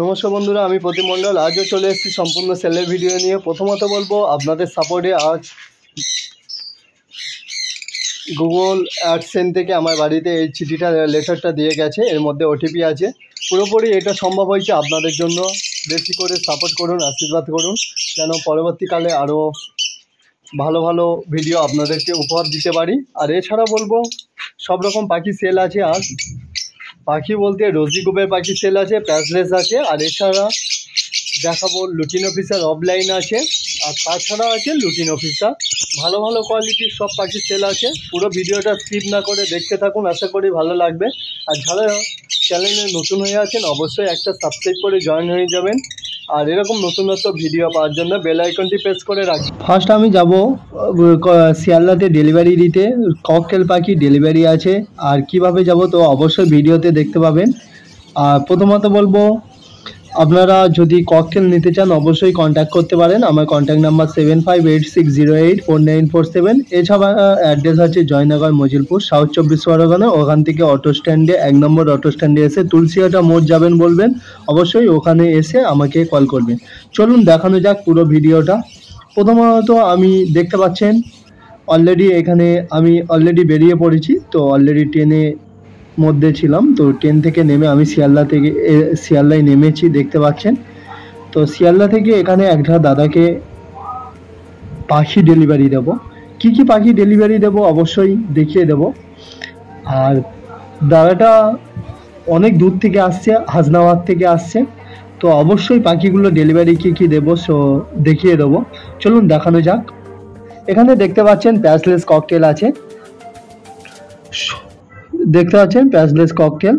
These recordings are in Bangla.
নমস্কার বন্ধুরা, আমি প্রতিম মণ্ডল। আজও চলে এসেছি সম্পূর্ণ সেলের ভিডিও নিয়ে। প্রথমত বলবো আপনাদের সাপোর্টে আজ গুগল অ্যাডসেন্স থেকে আমার বাড়িতে এই চিঠিটা লেটারটা দিয়ে গেছে। এর মধ্যে ওটিপি আছে। পুরোপুরি এটা সম্ভব হয়েছে আপনাদের জন্য। বেশি করে সাপোর্ট করুন, আশীর্বাদ করুন, যেন পরবর্তীকালে আরও ভালো ভালো ভিডিও আপনাদেরকে উপহার দিতে পারি। আর এছাড়া বলবো সব রকম পাখি সেল আছে। আর পাখি বলতে রোজি গুবের পাখি সেল আছে, প্যাসলেস আছে, আর এছাড়া দেখাবো লুটিন অফিসার অফলাইন আছে, আর তাছাড়া আছে লুটিন অফিসার। ভালো ভালো কোয়ালিটির সব পাখি সেল আছে। পুরো ভিডিওটা স্কিপ না করে দেখতে থাকুন, আশা করি ভালো লাগবে। আর যারা চ্যানেলে নতুন হয়ে আছেন অবশ্যই একটা সাবস্ক্রাইব করে জয়েন হয়ে যাবেন। আর এরকম নতুন নতুন ভিডিও পাওয়ার জন্য বেল আইকনটি প্রেস করে রাখি। ফার্স্ট আমি যাব শিয়ালদাতে ডেলিভারি দিতে। ককটেল পাখি ডেলিভারি আছে। আর কিভাবে যাব তো অবশ্যই ভিডিওতে দেখতে পাবেন। আর প্রথমত বলবো আপনারা যদি ককটেল নিতে চান অবশ্যই কন্ট্যাক্ট করতে পারেন। আমার কন্ট্যাক্ট নাম্বার 7586084947। এছাড়া অ্যাড্রেস আছে জয়নগর মজিলপুর, সাউথ 24 পরগনা। ওখান থেকে অটো স্ট্যান্ডে 1 নম্বর অটো স্ট্যান্ডে এসে তুলসিয়াটা মোড় যাবেন বলবেন, অবশ্যই ওখানে এসে আমাকে কল করবেন। চলুন দেখানো যাক পুরো ভিডিওটা। প্রথমত আমি দেখতে পাচ্ছেন অলরেডি এখানে আমি অলরেডি বেরিয়ে পড়েছি। তো অলরেডি ট্রেনে মধ্যে ছিলাম, তো ট্রেন থেকে নেমে আমি শিয়ালদায় নেমেছি, দেখতে পাচ্ছেন। তো শিয়ালদা থেকে এখানে একটা দাদাকে পাখি ডেলিভারি দেব। কি কি পাখি ডেলিভারি দেব অবশ্যই দেখিয়ে দেব। আর দাদাটা অনেক দূর থেকে আসছে, হাসনাবাদ থেকে আসছে। তো অবশ্যই পাখিগুলো ডেলিভারি কি কি দেবো দেখিয়ে দেবো। চলুন দেখানো যাক। এখানে দেখতে পাচ্ছেন প্যাসলেস ককটেল আছে, দেখতে পাচ্ছেন প্যাসলেস ককটেল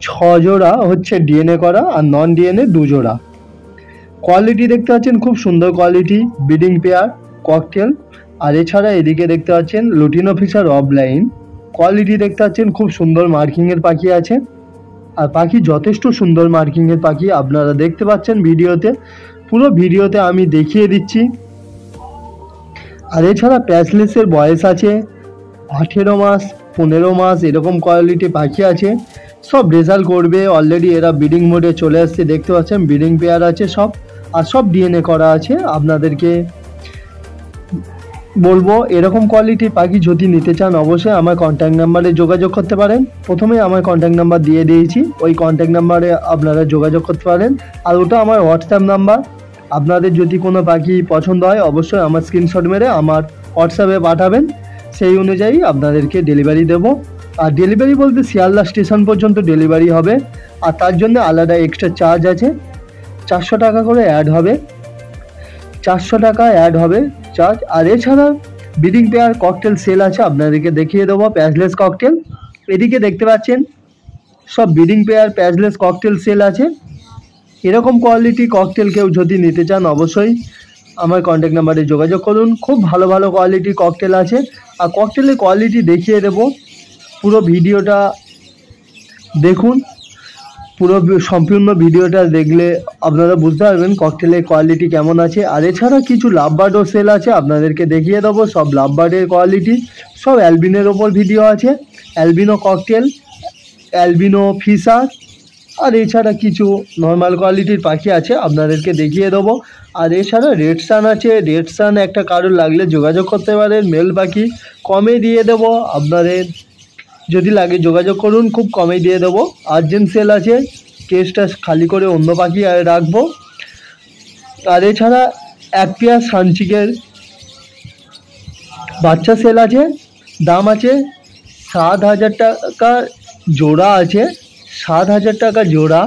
6 জোড়া হচ্ছে ডিএনএ করা, আর নন ডিএনএ 2 জোড়া। কোয়ালিটি দেখতে পাচ্ছেন খুব সুন্দর কোয়ালিটি, ব্রিডিং পেয়ার ককটেল। আর এছাড়া এদিকে দেখতে পাচ্ছেন লুটিন অফিসার অফলাইন। কোয়ালিটি দেখতে পাচ্ছেন খুব সুন্দর মার্কিংয়ের পাখি আছে। আর পাখি যথেষ্ট সুন্দর মার্কিংয়ের পাখি, আপনারা দেখতে পাচ্ছেন ভিডিওতে। পুরো ভিডিওতে আমি দেখিয়ে দিচ্ছি। আর এছাড়া প্যাসলেসের বয়স আছে 18 মাস 15 মাস, এরকম কোয়ালিটি পাখি আছে। সব রেজাল্ট করবে। অলরেডি এরা ব্রিডিং মোডে চলে আসছে, দেখতে পাচ্ছেন ব্রিডিং পেয়ার আছে সব, আর সব ডিএনএ করা আছে। আপনাদেরকে বলবো এরকম কোয়ালিটির পাখি যদি নিতে চান অবশ্যই আমার কন্ট্যাক্ট নাম্বারে যোগাযোগ করতে পারেন। প্রথমে আমার কন্ট্যাক্ট নাম্বার দিয়ে দিয়েছি, ওই কন্ট্যাক্ট নাম্বারে আপনারা যোগাযোগ করতে পারেন। আর ওটা আমার হোয়াটসঅ্যাপ নাম্বার। আপনাদের যদি কোনো পাখি পছন্দ হয় অবশ্যই আমার স্ক্রিনশট মেরে আমার হোয়াটসঅ্যাপে পাঠাবেন, সেই অনুযায়ী আপনাদেরকে ডেলিভারি দেব। আর ডেলিভারি বলতে শিয়ালদা স্টেশন পর্যন্ত ডেলিভারি হবে। আর তার জন্য আলাদা এক্সট্রা চার্জ আছে, 400 টাকা করে অ্যাড হবে, 400 টাকা অ্যাড হবে চার্জ। আর এছাড়া ব্রিডিং পেয়ার ককটেল সেল আছে, আপনাদেরকে দেখিয়ে দেবো। প্যাসলেস ককটেল এদিকে দেখতে পাচ্ছেন সব ব্রিডিং পেয়ার প্যাসলেস ককটেল সেল আছে। এরকম কোয়ালিটি ককটেল কেউ যদি নিতে চান অবশ্যই আমার কন্ট্যাক্ট নাম্বারে যোগাযোগ করুন। খুব ভালো ভালো কোয়ালিটি ককটেল আছে। আর ককটেলের কোয়ালিটি দেখিয়ে দেব, পুরো ভিডিওটা দেখুন। পুরো সম্পূর্ণ ভিডিওটা দেখলে আপনারা বুঝতে পারবেন ককটেলের কোয়ালিটি কেমন আছে। আর এছাড়া কিছু লাভবার্ডও সেল আছে, আপনাদেরকে দেখিয়ে দেবো সব লাভবার্ডের কোয়ালিটি। সব অ্যালবিনোর ওপর ভিডিও আছে, অ্যালবিনো ককটেল, অ্যালবিনো ফিশার। আর এছাড়া কিছু নর্মাল কোয়ালিটির পাখি আছে, আপনাদেরকে দেখিয়ে দেবো। আর এছাড়া রেড সান আছে, রেড সান একটা কারোর লাগলে যোগাযোগ করতে পারেন। মেল পাখি কমে দিয়ে দেবো, আপনাদের যদি লাগে যোগাযোগ করুন, খুব কমে দিয়ে দেবো। আর্জেন্ট সেল আছে, কেসটা খালি করে অন্য পাখি রাখবো। আর এছাড়া এক পেয়ার সানচিকের বাচ্চা সেল আছে, দাম আছে 7,000 টাকা জোড়া আছে, 7,000 টাকা জোড়া।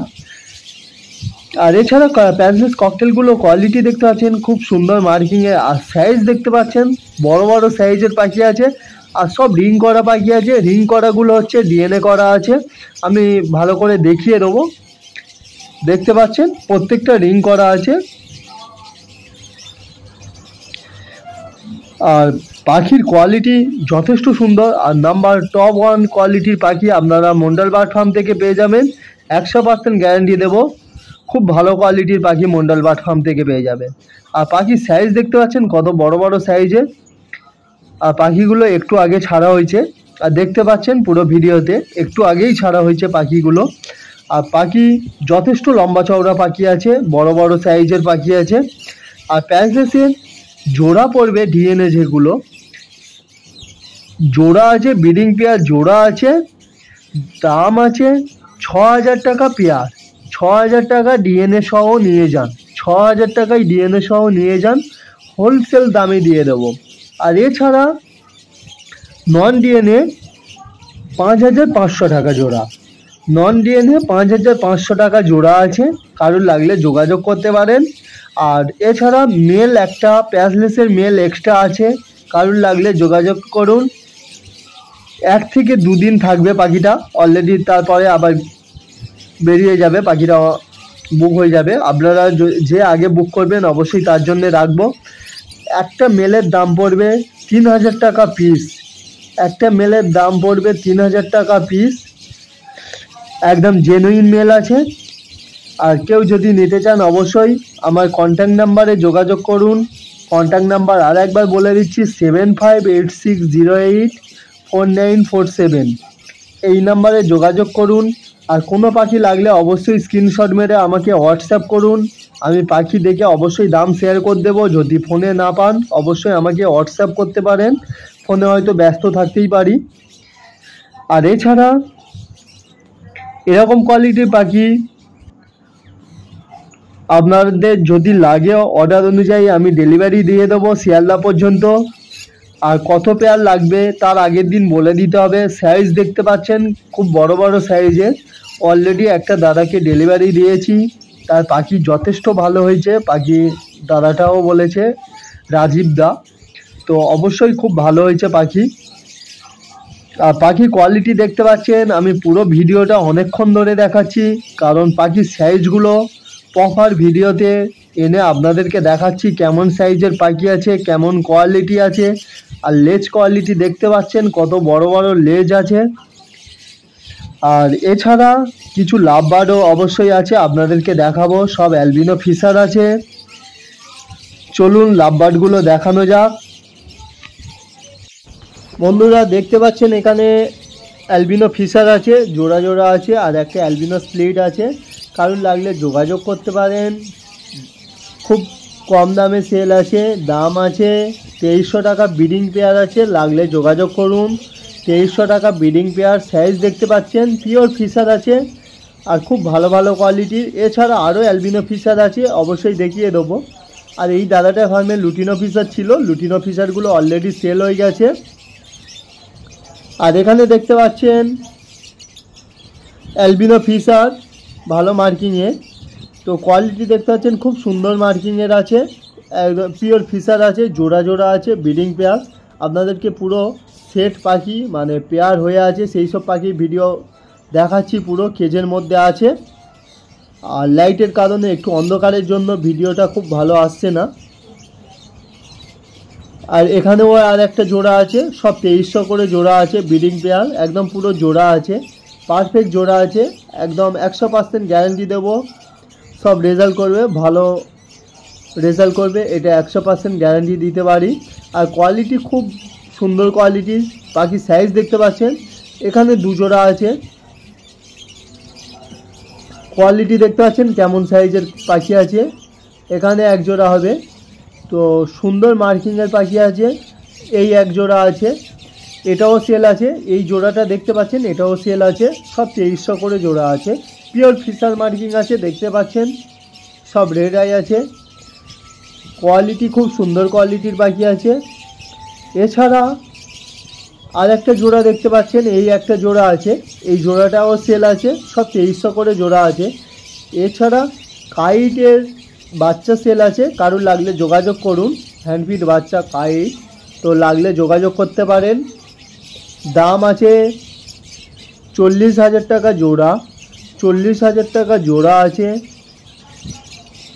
আর এছাড়া প্যাসলেস ককটেলগুলো কোয়ালিটি দেখতে পাচ্ছেন খুব সুন্দর মার্কিংয়ের। আর সাইজ দেখতে পাচ্ছেন বড় বড় সাইজের পাখি আছে। আর সব রিং করা পাখি আছে, রিং করাগুলো হচ্ছে ডিএনএ করা আছে। আমি ভালো করে দেখিয়ে দেবো, দেখতে পাচ্ছেন প্রত্যেকটা রিং করা আছে। আর পাখির কোয়ালিটি যথেষ্ট সুন্দর। আর নাম্বার টপ 1 কোয়ালিটির পাখি আপনারা মন্ডল বার্ড ফার্ম থেকে পেয়ে যাবেন। 100% গ্যারান্টি দেবো, খুব ভালো কোয়ালিটির পাখি মন্ডল বার্ড ফার্ম থেকে পেয়ে যাবেন। আর পাখির সাইজ দেখতে পাচ্ছেন কত বড় বড় সাইজের। আর পাখিগুলো একটু আগে ছাড়া হয়েছে, আর দেখতে পাচ্ছেন পুরো ভিডিওতে একটু আগেই ছাড়া হয়েছে পাখিগুলো। আর পাখি যথেষ্ট লম্বা চওড়া পাখি আছে, বড় বড় সাইজের পাখি আছে। আর প্যারেন্টসের জোড়া পড়বে ডিএনএ যেগুলো জোড়া আছে, ব্রিডিং পেয়ার জোড়া আছে, দাম আছে 6,000 টাকা পেয়ার। 6,000 টাকা ডিএনএ সহ নিয়ে যান, 6,000 টাকায় ডিএনএ সহ নিয়ে যান, হোলসেল দামে দিয়ে দেবো। আর এছাড়া নন ডিএনএ 5,500 টাকা জোড়া, নন ডিএনএ 5,500 টাকা জোড়া আছে, কারোর লাগলে যোগাযোগ করতে পারেন। আর এছাড়া মেল একটা প্যাসলেসের মেল এক্সট্রা আছে, কারোর লাগলে যোগাযোগ করুন। 1 থেকে 2 দিন থাকবে পাখিটা অলরেডি, তারপরে আবার বেরিয়ে যাবে, পাখিটা বুক হয়ে যাবে। আপনারা যে আগে বুক করবেন অবশ্যই তার জন্য রাখবো। একটা মেলের দাম পড়বে 3,000 টাকা পিস, একটা মেলের দাম পড়বে 3,000 টাকা পিস, একদম জেনুইন মেল আছে। আর কেউ যদি নিতে চান অবশ্যই আমার কন্ট্যাক্ট নাম্বারে যোগাযোগ করুন। কন্ট্যাক্ট নাম্বার আর একবার বলে দিচ্ছি 7586084947, এই নাম্বারে যোগাযোগ করুন। আর কোনো পাখি লাগলে অবশ্যই স্ক্রিনশট মেরে আমাকে হোয়াটসঅ্যাপ করুন, আমি পাখি দেখে অবশ্যই দাম শেয়ার করে দেবো। যদি ফোনে না পান অবশ্যই আমাকে হোয়াটসঅ্যাপ করতে পারেন, ফোনে হয়তো ব্যস্ত থাকতেই পারি। আর এছাড়া এরকম কোয়ালিটির পাখি আপনাদের যদি লাগে অর্ডার অনুযায়ী আমি ডেলিভারি দিয়ে দেবো শিয়ালদা পর্যন্ত। আর কত পেয়ার লাগবে তার আগের দিন বলে দিতে হবে। সাইজ দেখতে পাচ্ছেন খুব বড় বড় সাইজের, অলরেডি একটা দাদাকে ডেলিভারি দিয়েছি, তার পাখি যথেষ্ট ভালো হয়েছে। পাখি দাদাটাও বলেছে, রাজীব দা, তো অবশ্যই খুব ভালো হয়েছে পাখি। আর পাখি কোয়ালিটি দেখতে পাচ্ছেন, আমি পুরো ভিডিওটা অনেকক্ষণ ধরে দেখাচ্ছি, কারণ পাখির সাইজগুলো প্রপার ভিডিওতে এনে আপনাদেরকে দেখাচ্ছি কেমন সাইজের পাখি আছে, কেমন কোয়ালিটি আছে। আর লেজ কোয়ালিটি দেখতে পাচ্ছেন কত বড় বড় লেজ আছে। আর এছাড়া কিছু লাভ বার্ডও অবশ্যই আছে, আপনাদেরকে দেখাবো। সব অ্যালবিনো ফিশার আছে, চলুন লাভ বার্ডগুলো দেখানো যাক। বন্ধুরা দেখতে পাচ্ছেন এখানে অ্যালবিনো ফিশার আছে, জোড়া জোড়া আছে, আর একটা অ্যালবিনো স্প্লিট আছে, কারোর লাগলে যোগাযোগ করতে পারেন। খুব কম দামে সেল আছে, দাম আছে 2300 টাকা ব্রিডিং পেয়ার আছে, লাগলে যোগাযোগ করুন। 2300 টাকা ব্রিডিং পেয়ার, সাইজ দেখতে পাচ্ছেন পিওর ফিশার আছে আর খুব ভালো ভালো কোয়ালিটির। এছাড়া আরও অ্যালবিনো ফিশার আছে, অবশ্যই দেখিয়ে দেবো। আর এই দাদাটার ফার্মে লুটিনো ফিশার ছিল, লুটিনো ফিশারগুলো অলরেডি সেল হয়ে গেছে। আর এখানে দেখতে পাচ্ছেন অ্যালবিনো ফিশার ভালো মার্কিংয়ে, তো কোয়ালিটি দেখতে পাচ্ছেন খুব সুন্দর মার্কিংয়ের আছে, পিওর ফিশার আছে, জোড়া জোড়া আছে, ব্রিডিং পেয়ার। আপনাদেরকে পুরো সেট পাখি মানে পেয়ার হয়ে আছে সেই সব পাখি ভিডিও দেখাচ্ছি, পুরো কেজের মধ্যে আছে। আর লাইটের কারণে একটু অন্ধকারের জন্য ভিডিওটা খুব ভালো আসছে না। আর এখানেও আর একটা জোড়া আছে, সব 2300 করে জোড়া আছে, ব্রিডিং পেয়ার একদম পুরো জোড়া আছে, পারফেক্ট জোড়া আছে, একদম 100% গ্যারান্টি দেবো। সব রেজাল্ট করবে, ভালো রেজাল্ট করবে, এটা 100% গ্যারান্টি দিতে পারি। আর কোয়ালিটি খুব সুন্দর কোয়ালিটির পাখির সাইজ দেখতে পাচ্ছেন, এখানে 2 জোড়া আছে, কোয়ালিটি দেখতে পাচ্ছেন কেমন সাইজের পাখি আছে। এখানে 1 জোড়া হবে, তো সুন্দর মার্কিংয়ের পাখি আছে। এই 1 জোড়া আছে, এটাও সেল আছে। এই জোড়াটা দেখতে পাচ্ছেন, এটাও সেল আছে। সব 2300 করে জোড়া আছে, পিওর ফিশার মার্কিং আছে, দেখতে পাচ্ছেন সব রেড আই আছে, কোয়ালিটি খুব সুন্দর কোয়ালিটির পাখি আছে। এছাড়া আর একটা জোড়া দেখতে পাচ্ছেন, এই একটা জোড়া আছে, এই জোড়াটাও সেল আছে, সব 2300 করে জোড়া আছে। এছাড়া কাইটের বাচ্চা সেল আছে, কারোর লাগলে যোগাযোগ করুন। হ্যান্ডফিড বাচ্চা কাইট, তো লাগলে যোগাযোগ করতে পারেন। দাম আছে 40,000 টাকা জোড়া, 40,000 টাকা জোড়া আছে,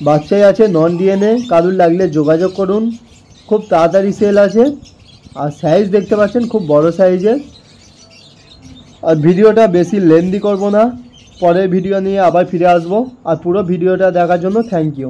বাচ্চাই আছে, নন ডিএনএ, কারোর লাগলে যোগাযোগ করুন, খুব তাড়াতাড়ি সেল আছে। আর সাইজ দেখতে পাচ্ছেন খুব বড় সাইজের। আর ভিডিওটা বেশি লেন্দি করব না, পরের ভিডিও নিয়ে আবার ফিরে আসবো। আর পুরো ভিডিওটা দেখার জন্য থ্যাংক ইউ।